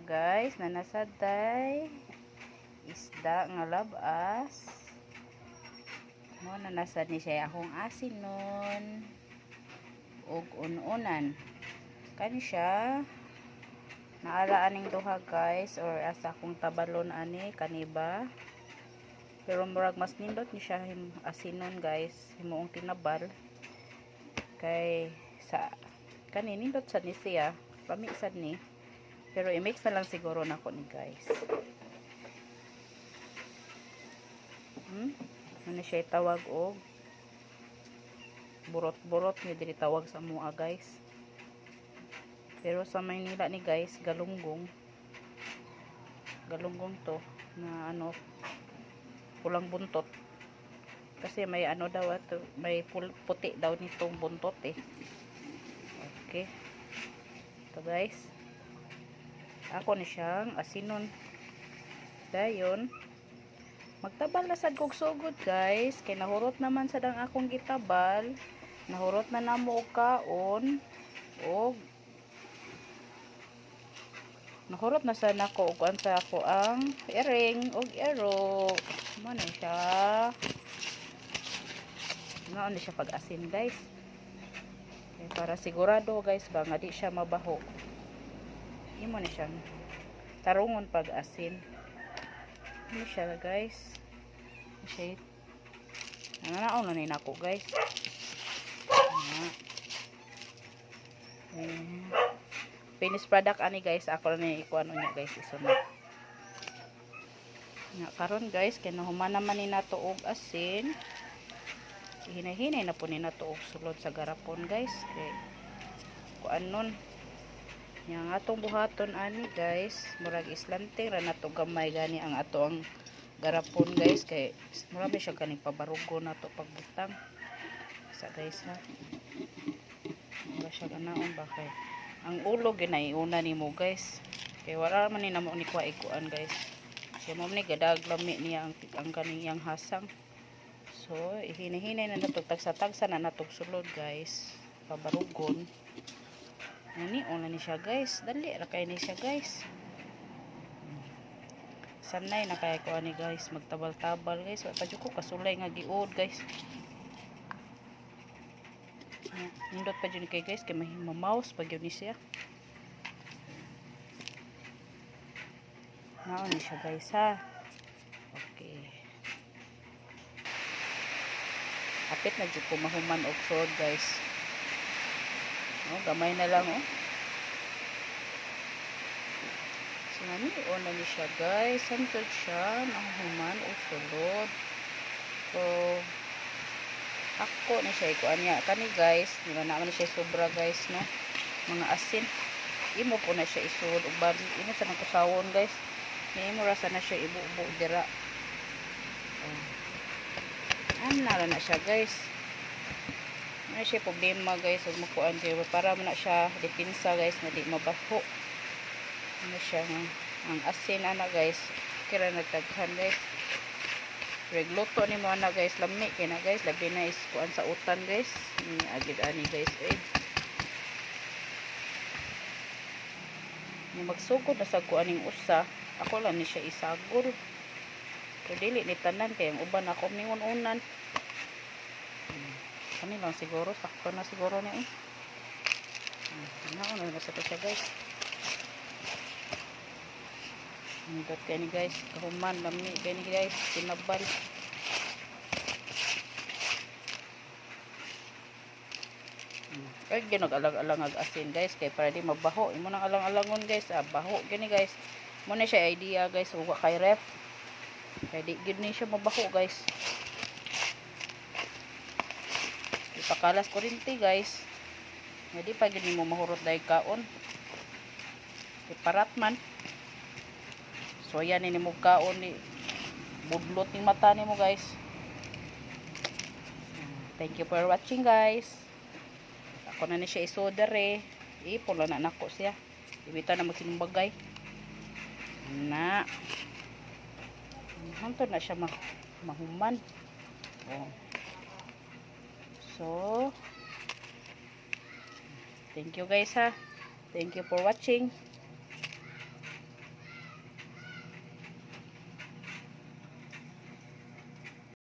guys, nanasaday isda nga labas. Mo nanasad ni siya akong asin nun ug ununan. Kani siya naara aning duha guys, or asa akong tabalon ani kaniba. Pero murag mas nindot ni siya asinon guys, himuong tinabal. Kay sa kani nindot sad ni siya, pamisad ni. Pero i-mix na lang siguro nako ni guys. Ano siya tawag og burot-burot ni diri tawag sa mua guys. Pero sa Maynila ni guys, galunggong. Galunggong to na ano pulang buntot. Kasi may ano daw ato, may puti daw nitong buntot eh. Okay. Ito guys. Ako ni siyang asinon. Dayon magtabal na sad kog sugod guys, kay nahurot naman sad ang akong gitabal. Nahurot na namo og kaon og nahurot na sad nako og ansa ako ang iring og ero. Mo na siya. Ano siya pag-asin guys. Okay, para sigurado guys ba nga di siya mabaho. Imo na siyang tarungon pag-asin. Ano siya guys. Siya. Nananaon na rin ako guys. Finished product ani guys. Ako na ikuan niya guys. Isunod. Karon guys. Kinahuman naman ni nato og asin. Hinay-hinay na po ni nato og sulod sa garapon guys. Kay kuan nun. Yang atong buhaton ani guys, murag islanting ra nato gamay gani ang ato ang garapon guys, kay marami siya kaning pabarugo nato pagbutang sa guys ha. Wala siya ganaon ba kay ang ulo ginaiuna nimo guys, kay wala man ni namo ni kuan guys. Siya mo ni gadag lami niya ang kaniyang hasang. So ihinahinay na nato tagsa-tagsa na nato sulod guys, pabarugon. Nani ona ni siya guys, dali ra kay ni siya guys. Sanay na kay ko ani guys, magtabal-tabal guys. Wa pa jud ko kasulay nga giud guys. Nindot pa jud kay guys, kay mamouse pa gyud ni siya. Nao ni siya guys ha. Okay. Apit na jud ko mahuman og sword guys. Oh, gamay na lang oh. So nani ona ni siya guys, santod siya nahuman og sulod. So ako na siya ikuan niya kani guys, di ba naman siya sobra guys no. Mga asin. Imo po na siya isud og bali imo sa nang kusawon guys. Imo ra sana siya ibubo dira. Oh. Ana na siya guys. Ano siya problema guys, huwag makuan kayo para mo na siya depensa guys na di mabaho. Ano siya ang asin ana guys, kira nagtaghan guys. Regluto ni mo ana guys, lami kaya na guys, labi na is kuan sa utan guys. Agid ani guys ni magsugod na sa kuaning usa, ako lang ni siya isagol. Pero dili ni tanan kay ang uban ako ningon-unan. Kani lang siguro, sakto na siguro na eh. Nauna na sa siya guys. Nindot kayo ni guys, kahuman, lami kayo ni guys, sinabal. Kaya ginag-alang-alang ag-asin guys, kaya para di mabaho. Imo nang alang-alangon guys, baho gini guys. Muna siya idea guys, huwag kay ref. Kaya di gini siya mabaho guys. Pakalas kurinti guys. Hindi pa gini mo mahurot dahil kaon. Iparat man. So yan ini mo kaon ni budlot ni mata ni mo guys. Thank you for watching guys. Ako na ni siya isoder eh. Ipula na nako siya. Ibita na magsinumbagay. Na. Hantod na siya mahuman. Oh. So, thank you guys ha. Thank you for watching.